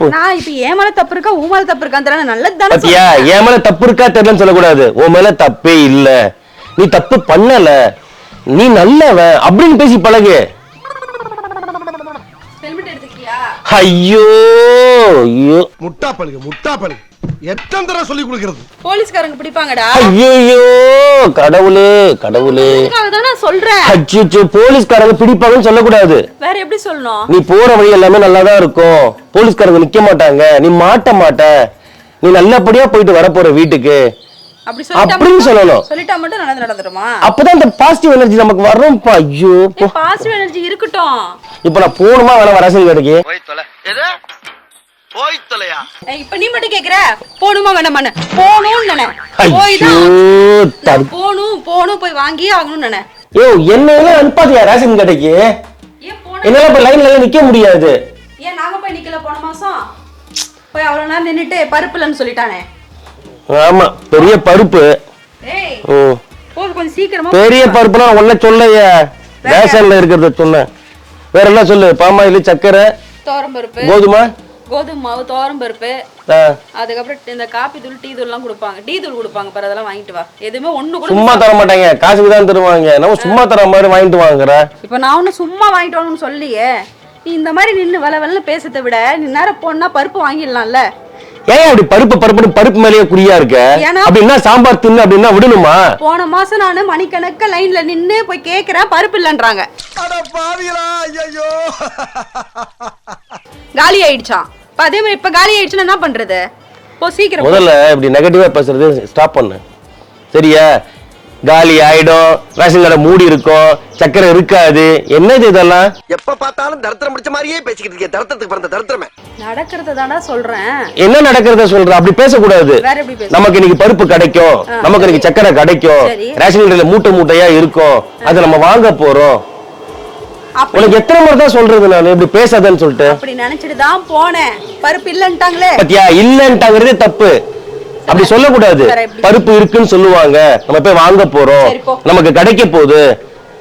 நான் இப்ப என் மேல தப்பு இருக்கா உன் மேல தப்பு இருக்கா நல்லதுதானே. பாத்தியா, என் மேல தப்பு இருக்கா தெரியலன்னு சொல்லக்கூடாது. உன் மேல தப்பே இல்ல, நீ தப்பு பண்ணல, நீ நல்லவன் அப்படின்னு பேசி பழகு. ஹெல்மெட் எடுத்துக்கியா? ஐயோ ஐயோ, முட்டா பழுகு எத்தனை தடவை சொல்லி கொடுக்கிறது. போலீஸ்காரங்க பிடிப்பாங்கடா. ஐயோ கடவுளே கடவுளே, அதுக்காக நான் சொல்றேன். அச்சோ, போலீஸ்காரங்க பிடிப்பாங்கன்னு சொல்லக்கூடாது. வேற எப்படி சொல்லணும்? நீ போற வழி எல்லாமே நல்லாதான் இருக்கும், போலீஸ்காரங்க நிக்க மாட்டாங்க, நீ மாட்ட மாட்ட, நீ நல்லபடியா போயிட்டு வர போற வீட்டுக்கு அப்படின்னு சொல்லணும். சொல்லிட்டா மட்டும் நடந்துருமா? அப்பதான் இந்த பாசிட்டிவ் எனர்ஜி நமக்கு வரும். ஐயோ, பாசிட்டிவ் எனர்ஜி இருக்கட்டும். இப்ப நான் போணுமா வேணா ரேஷன் கடைக்கு? இப்ப நீ மட்டும் கேக்குற போணுமா வேணாமான்னு? போணும் போணும் போய் வாங்கி ஆகணும் நானே. யோ, என்ன அனுப்பாதியா ரேஷன் கடைக்கு? என்னால இப்ப லைன்ல நிக்க முடியாது. ஏன் நாங்க போய் நிக்கல போன மாசம்? போய் அவ்வளவு நேரம் நின்னுட்டு பருப்புலன்னு சொல்லிட்டானே. ஆமா, பெரிய பருப்பு. கொஞ்சம் சீக்கிரமா பெரிய பருப்புனா ஒன்ன சொல்லைய, ரேஷன்ல இருக்கிறத சொன்னேன். வேற என்ன சொல்லு? பாமாயில், சக்கரை, தோரம்பருப்பு, கோதுமை மாவு, தோரம்பருப்பு, அதுக்கப்புறம் இந்த காபி தூள், டீ தூள் எல்லாம் கொடுப்பாங்க. டீ தூள் கொடுப்பாங்க பாரு, அதெல்லாம் வாங்கிட்டு வா. எதுவுமே ஒண்ணு கூட சும்மா தர மாட்டாங்க, காசுக்கு தான் தருவாங்க. நம்ம சும்மா தர மாதிரி வாங்கிட்டு வாங்குற. இப்ப நான் ஒன்னும் சும்மா வாங்கிட்டு வரணும்னு சொல்லியே. நீ இந்த மாதிரி நின்னு வெல பேசத்தை விட நீ நேரம் போனா பருப்பு வாங்கிடலாம்ல. ஏன் அப்படி பருப்பு மேலேயே குறியா இருக்க? அப்படின்னா சாம்பார் தின்னு அப்படின்னா விடணுமா? போன மாசம் நானு மணிக்கணக்க லைன்ல நின்னு போய் கேக்குறேன், பருப்பு இல்லன்றாங்க. காலி ஆயிடுச்சான். அதே மாதிரி இப்ப காலி ஆயிடுச்சுன்னா என்ன பண்றது? சீக்கிரம் முதல்ல இப்படி நெகட்டிவா பேசுறது ஸ்டாப் பண்ணு, சரியா? காலி ஆயிடும், ரேஷன் கடை மூடி இருக்கும், சக்கரை இருக்காது. என்னது இதெல்லாம்? எப்ப பார்த்தாலும் தரித்திரம் பிடிச்ச மாதிரியே பேசிக்கிட்டு இருக்கே. தரித்திரத்துக்கு பிறந்த தரித்திரமே. நடக்கிறத தானே சொல்றேன். என்ன நடக்கிறத சொல்ற? அப்படி பேசக்கூடாது. நமக்கு இன்னைக்கு பருப்பு கிடைக்கும், நமக்கு இன்னைக்கு சக்கரை கிடைக்கும், ரேஷன் கடையில மூட்டையா இருக்கும், அதை நம்ம வாங்க போறோம். உனக்கு எத்தனை முறை தான் சொல்றது நான் இப்படி பேசாதன்னு சொல்லிட்டு? அப்படி நினைச்சிட்டு தான் போனேன். பருப்பு இல்லன்ட்டாங்களே. பாத்தியா, இல்லன்ட்டாங்கறதே தப்பு. அப்படி சொல்லக்கூடாது. பருப்பு இருக்குன்னு சொல்லுவாங்க, நம்ம போய் வாங்க போறோம், நமக்கு கிடைக்க போகுது,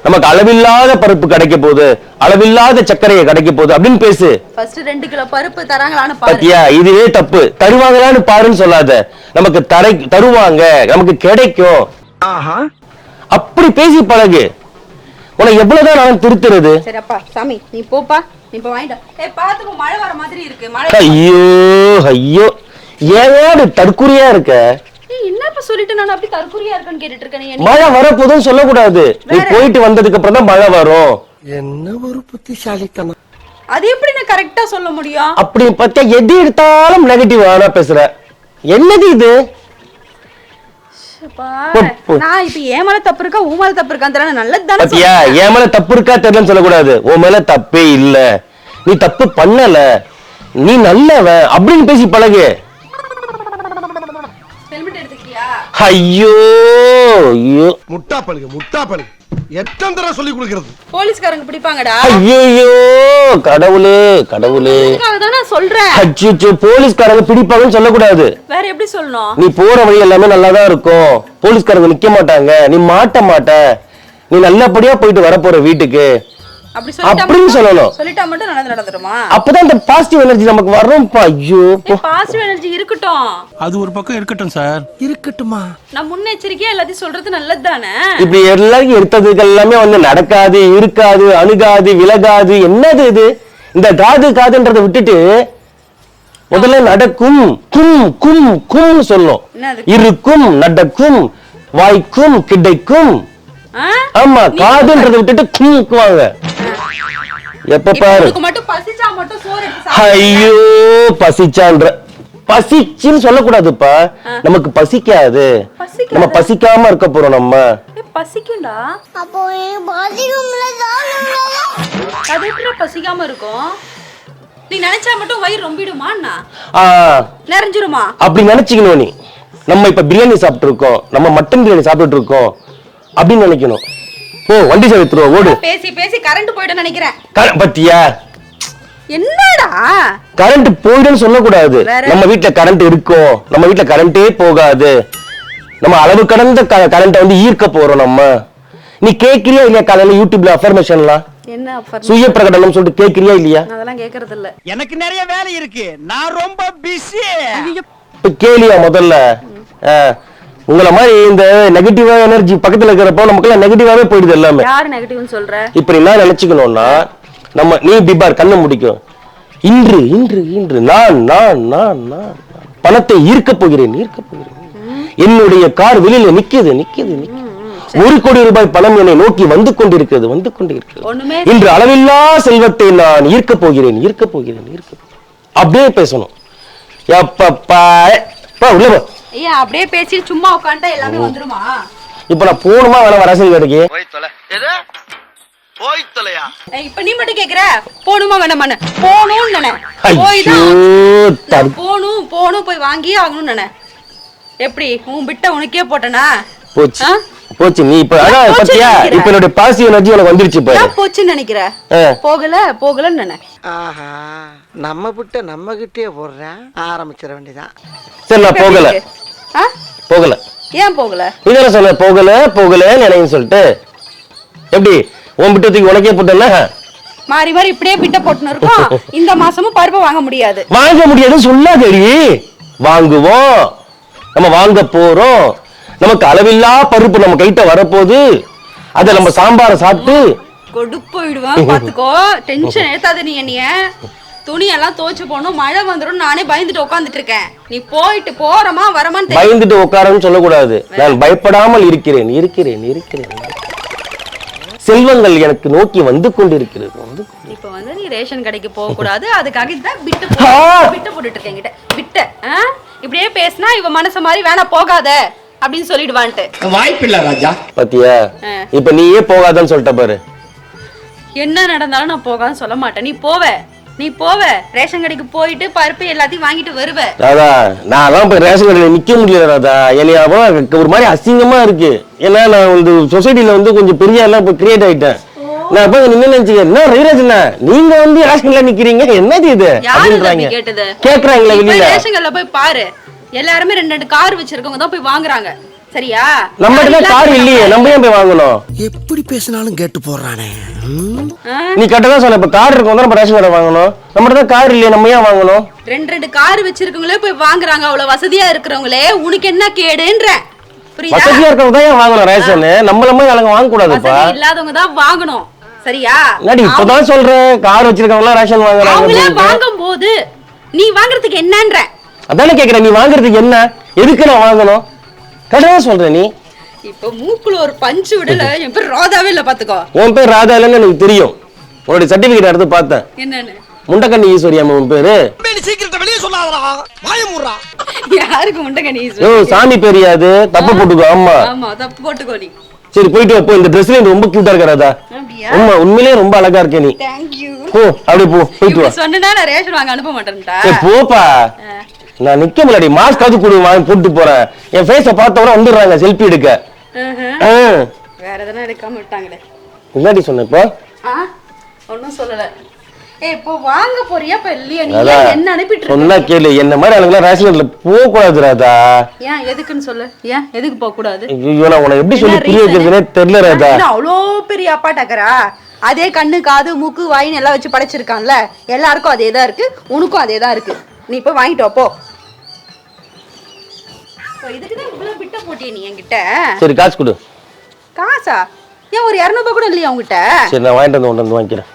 நமக்கு அளவில்லாத பருப்பு கிடைக்க போகுது, அளவில்லாத சர்க்கரையை கிடைக்க போகுது அப்படின்னு பேசு. ஃபர்ஸ்ட் 2 கிலோ பருப்பு தராங்களான்னு பாரு. பாத்தியா, இதுவே தப்பு. தருவாங்களான்னு பாருன்னு சொல்லாத. நமக்கு தருவாங்க, நமக்கு கிடைக்கும், அப்படி பேசி பழகு. உனக்கு எவ்வளவுதான் நான் திருத்துறது? சரிப்பா சாமி, நீ போப்பா, நீ போ வாங்கிட்டு. பாத்துக்கோ, மழை வர மாதிரி இருக்கு. மழை. ஐயோ ஐயோ, ஏன் தற்குறியா இருக்க? நீ என்னப்பா சொல்லிட்டு நான் அப்படி தற்குறியா இருக்கேன்னு கேட்டுட்டு இருக்கேன். மழை வரப்போதுன்னு சொல்லக்கூடாது. நீ போயிட்டு வந்ததுக்கு அப்புறம் தான் மழை வரும். என்ன ஒரு புத்திசாலித்தனம். அது எப்படி நான் கரெக்டா சொல்ல முடியும்? அப்படி பார்த்தா எது எடுத்தாலும் நெகட்டிவ் ஆனா பேசுற. என்னது இது? நான் இப்ப என் மேல தப்பு இருக்கா உன் மேல தப்பு இருக்கா நல்லதுதானே. பாத்தியா, என் மேல தப்பு இருக்கா தெரியலன்னு சொல்லக்கூடாது. உன் மேல தப்பே இல்ல, நீ தப்பு பண்ணல, நீ நல்லவன் அப்படின்னு பேசி பழகு. ஹெல்மெட் எடுத்துக்கியா? ஐயோ ஐயோ, முட்டா பழுகு எத்தனை தடவை சொல்லி கொடுக்கிறது. போலீஸ்காரங்க பிடிப்பாங்கடா. ஐயோ கடவுளே கடவுளே, அதுக்காக தான் நான் சொல்றேன். அச்சோ, போலீஸ்காரங்க பிடிப்பாங்கன்னு சொல்லக்கூடாது. வேற எப்படி சொல்லணும்? நீ போற வழி எல்லாமே நல்லாதான் இருக்கும், போலீஸ்காரங்க நிக்க மாட்டாங்க, நீ மாட்ட மாட்ட, நீ நல்லபடியா போயிட்டு வர போற வீட்டுக்கு அப்படின்னு சொல்லணும். சொல்லிட்டா மட்டும் நடந்துருமா? அப்பதான் இந்த பாசிட்டிவ் எனர்ஜி நமக்கு வரும். ஐயோ, பாசிட்டிவ் எனர்ஜி இருக்கட்டும். அது ஒரு பக்கம் இருக்கட்டும் சார். இருக்கட்டுமா? நான் முன்னெச்சரிக்கையா எல்லாத்தையும் சொல்றது நல்லது தானே. இப்படி எல்லாரும் எடுத்ததுக்கு எல்லாமே வந்து நடக்காது, இருக்காது, அணுகாது, விலகாது. என்னது இது? இந்த காதுன்றதை விட்டுட்டு முதல்ல நடக்கும், கும் கும் கும் சொல்லும். இருக்கும், நடக்கும், வாய்க்கும், கிடைக்கும். ஆமா, காதுன்றதை விட்டுட்டு கும்க்குவாங்க. எப்ப பாரு ஐயோ பசிச்சான்ற. பசிச்சுன்னு சொல்லக்கூடாதுப்பா, நமக்கு பசிக்காது, நம்ம பசிக்காம இருக்க போறோம். நம்ம பசிக்கும்டா. அப்போ பசிக்காம இருக்கும். நீ நினைச்சா மட்டும் வயிறு ரொம்பிடுமா? நிறைஞ்சிருமா? அப்படி நினைச்சுக்கணும். நீ நம்ம இப்ப பிரியாணி சாப்பிட்டு இருக்கோம், நம்ம மட்டன் பிரியாணி சாப்பிட்டு இருக்கோம் அப்படின்னு நினைக்கணும். ஓ, வண்டி சாவித்துருவோம், ஓடு. பேசி பேசி கரண்ட் போய்டும் நினைக்கிறேன். பத்தியா, என்னடா கரண்ட் போய்டுன்னு சொல்லக்கூடாது. நம்ம வீட்டுல கரண்ட் இருக்கும், நம்ம வீட்டுல கரண்டே போகாது. நம்ம அளவு கடந்த கரண்ட் வந்து ஈர்க்க போறோம் நம்ம. நீ கேட்கிறியா இல்லையா? காலையில யூடியூப்ல அஃபர்மேஷன்லாம் என்ன ஆஃபர்? சுய பிரகடனம் சொல்லிட்டு கேக்குறியா இல்லையா? அதெல்லாம் கேக்குறது இல்ல. எனக்கு நிறைய வேலை இருக்கு, நான் ரொம்ப பிஸி. இப்ப கேளியா முதல்ல. உங்கள மாதிரி இந்த நெகட்டிவா எனர்ஜி பக்கத்துல இருக்கிறப்போ நமக்கு நெகட்டிவாவே போயிடுது எல்லாமே. யார் நெகட்டிவ்னு சொல்ற? இப்படி நான் நினைச்சுக்கணும்னா நம்ம நீ பிபார் கண்ணை முடிக்கும். இன்று இன்று இன்று நான் நான் நான் நான் பணத்தை ஈர்க்க போகிறேன் ஈர்க்க போகிறேன். என்னுடைய கார் வெளியில நிக்குது நிக்குது நிக்குது. 1 கோடி ரூபாய் பணம் என்னை நோக்கி வந்து கொண்டிருக்கிறது வந்து கொண்டிருக்கிறது. இன்று அளவில்லா செல்வத்தை நான் ஈர்க்க போகிறேன் ஈர்க்க போகிறேன் ஈர்க்க. அப்படியே பேசணும். எப்பப்பா உள்ள போ. ஐயா அப்படியே பேசி சும்மா உட்கார்ந்தா எல்லாமே வந்துருமா? இப்ப நான் போணுமா வேணா வரசல் கடைக்கு? போய் தொலை. எது? போய் தொலையா? இப்ப நீ மட்டும் கேக்குற போணுமா வேணாமான்னு? போணும்னு நினை. போய் தான் போணும் போணும் போய் வாங்கி ஆகணும்னு நினை. எப்படி உன் பிட்ட உனக்கே போட்டனா? போச்சு போச்சு. நீ இப்ப அதான் பத்தியா இப்ப என்னோட பாசிட்டிவ் எனர்ஜி உனக்கு வந்துருச்சு பாரு. நான் போச்சுன்னு நினைக்கிற? போகல போகலன்னு நினை. ஆஹா, நம்ம பிட்ட நம்ம கிட்டே போடுறேன், ஆரம்பிச்சிட வேண்டியதான். சரி நான் போகல போகல. ஏன் போகல? நீதான சொன்ன போகல போகலன்னு நினைன்னு சொல்லிட்டு. எப்படி உன் பிட்டத்துக்கு உனக்கே போட்டேன்னா மாறி மாறி இப்படியே பிட்ட போட்டுன்னு இருக்கோம். இந்த மாசமும் பருப்பு வாங்க முடியாது. வாங்க முடியாதுன்னு சொல்லாதடி. வாங்குவோம், நம்ம வாங்க போறோம். நமக்கு அளவில்லா பருப்பு நம்ம கைட்ட வரப்போகுது. அத நம்ம சாம்பார சாப்பிட்டு கொடுப்போயிடுவான் பாத்துக்கோ. டென்ஷன் ஏத்தாத நீ. என்னைய துணி எல்லாம் துவைச்சு போகணும், மழை வந்துடும் நானே பயந்துட்டு உட்காந்துட்டு இருக்கேன். நீ போயிட்டு போறமா வரமான்னு பயந்துட்டு உட்காரன்னு சொல்லக்கூடாது. நான் பயப்படாமல் இருக்கிறேன் இருக்கிறேன் இருக்கிறேன். செல்வங்கள் எனக்கு நோக்கி வந்து கொண்டிருக்கிறது வந்து. இப்ப வந்து நீ ரேஷன் கடைக்கு போக கூடாது, அதுக்காக தான் பிட்டு போட்டுட்டு இருக்கேன் கிட்ட பிட்ட. இப்படியே பேசினா இவ மனசு மாதிரி வேணா போகாத அப்படின்னு சொல்லிடுவான்ட்டு. வாய்ப்பில்லை ராஜா. பாத்தியா இப்ப நீயே போகாதன்னு சொல்லிட்ட பாரு. என்ன நடந்தாலும் நான் போகாதுன்னு சொல்ல மாட்டேன். நீ போவ ரேஷன் கடைக்கு போயிட்டு பருப்பு எல்லாத்தையும் வாங்கிட்டு வருவ. ராதா நான் போய் ரேஷன் கடையில நிக்க முடியல ராதா. என்னைய ஒரு மாதிரி அசிங்கமா இருக்கு. ஏன்னா நான் வந்து சொசைட்டில வந்து கொஞ்சம் பெரிய எல்லாம் இப்ப கிரியேட் ஆயிட்டேன். நான் போய் நின்னு நினைச்சுக்கிறேன், என்ன ரவிராஜனா நீங்க வந்து ரேஷன் கடையில நிக்கிறீங்க, என்னது இது அப்படின்றாங்க. கேக்குறாங்களா வெளியில? ரேஷன் கடையில போய் பாரு, எல்லாருமே 2 கார் வச்சிருக்கவங்க தான் போய் வாங்குறாங்க. சரியா? நம்மகிட்ட கார் இல்லையே, நம்ம ஏன் போய் வாங்கணும்? எப்படி பேசினாலும் கேட்டு போடுறானே. நீ கரெக்டா சொன்ன. இப்ப கார் இருக்கவங்க தான் ரேஷன் கடை வாங்கணும். நம்மகிட்ட கார் இல்லையே, நம்ம ஏன் வாங்கணும்? 2 கார் வச்சிருக்கவங்களே போய் வாங்குறாங்க. அவ்வளவு வசதியா இருக்கிறவங்களே உனக்கு என்ன கேடுன்ற? புரியுதா? வசதியா இருக்கவங்க தான் ஏன் வாங்கணும் ரேஷன். நம்மள மாதிரி ஆளுங்க வாங்க கூடாதுப்பா. வசதி இல்லாதவங்க தான் வாங்கணும். சரியா? நடி இப்பதான் சொல்றேன், கார் வச்சிருக்கவங்க எல்லாம் ரேஷன் வாங்குறாங்க. அவங்களே வாங்கும்போது நீ வாங்குறதுக்கு என்னன்ற? அதானே கேக்குறேன், நீ வாங்குறதுக்கு என்ன, எதுக்கு நான் வாங்கணும்? கரெக்டா சொல்றேன். நீ இப்ப மூக்குல ஒரு பஞ்சு விடல. என் பேர் ராதாவே இல்ல பாத்துக்கோ. உன் பேர் ராதா இல்லன்னு எனக்கு தெரியும். உன்னுடைய சர்டிபிகேட் எடுத்து பார்த்தேன். என்னன்னு? முண்டக்கண்ணி ஈஸ்வரி அம்மா உன் பேரு. சீக்கிரத்தை வெளியே சொல்லாதடா, வாய மூடுறா. யாருக்கு முண்டக்கண்ணி ஈஸ்வரி? ஓ சாமி பேரியாது, தப்பு போட்டுக்கோ. ஆமா ஆமா தப்பு போட்டுக்கோ. நீ சரி போயிட்டு வா. இந்த ட்ரெஸ்ல ரொம்ப கியூட்டா இருக்க ராதா. அப்படியே? ஆமா உண்மையிலேயே ரொம்ப அழகா இருக்க நீ. Thank you. போ அப்படியே போ, போயிட்டு வா. சொன்னேனா நான் ரேஷன் வாங்க அனுப்ப மாட்டேன்டா. சரி போப்பா. நான் நிக்க முடியல, மாஸ்க் காது குடு வாங்கி போட்டு போறேன். என் ஃபேஸ பார்த்தவங்க வந்துடுறாங்க செல்ஃபி எடுக்க. வேற எதனா எடுக்காம விட்டாங்களே. என்னடி சொன்ன இப்போ? ஒண்ணும் சொல்லல. ஏய் இப்போ வாங்க போறியா? இப்ப இல்லையா நீ என்ன அனுப்பிட்டு இருக்க? சொன்னா கேளு. என்ன மாதிரி ஆளுங்க ரேஷன் கடையில போக கூடாது ராதா. ஏன் எதுக்குன்னு சொல்லு. ஏன் எதுக்கு போக கூடாது? ஐயோ நான் உனக்கு எப்படி சொல்லி புரிய வைக்கிறதுனே தெரியல ராதா. அவ்வளோ பெரிய அப்பா டக்கரா? அதே கண்ணு காது மூக்கு வாயின்னு எல்லாம் வச்சு படைச்சிருக்கான்ல. எல்லாருக்கும் அதே தான் இருக்கு, உனக்கும் அதே தான் இருக்கு. நீ இப்போ வாங்கிட்டு வா போ. இதுக்குதான் இவ்வளவு பிட்ட போட்டியே நீ என்கிட்ட. சரி காசு கொடு. காசா? ஏன் ஒரு 200 ரூபாய் கூட இல்லையா உங்ககிட்ட? சரி நான் வாங்கிட்டு வந்து வாங்கிக்கிறேன்.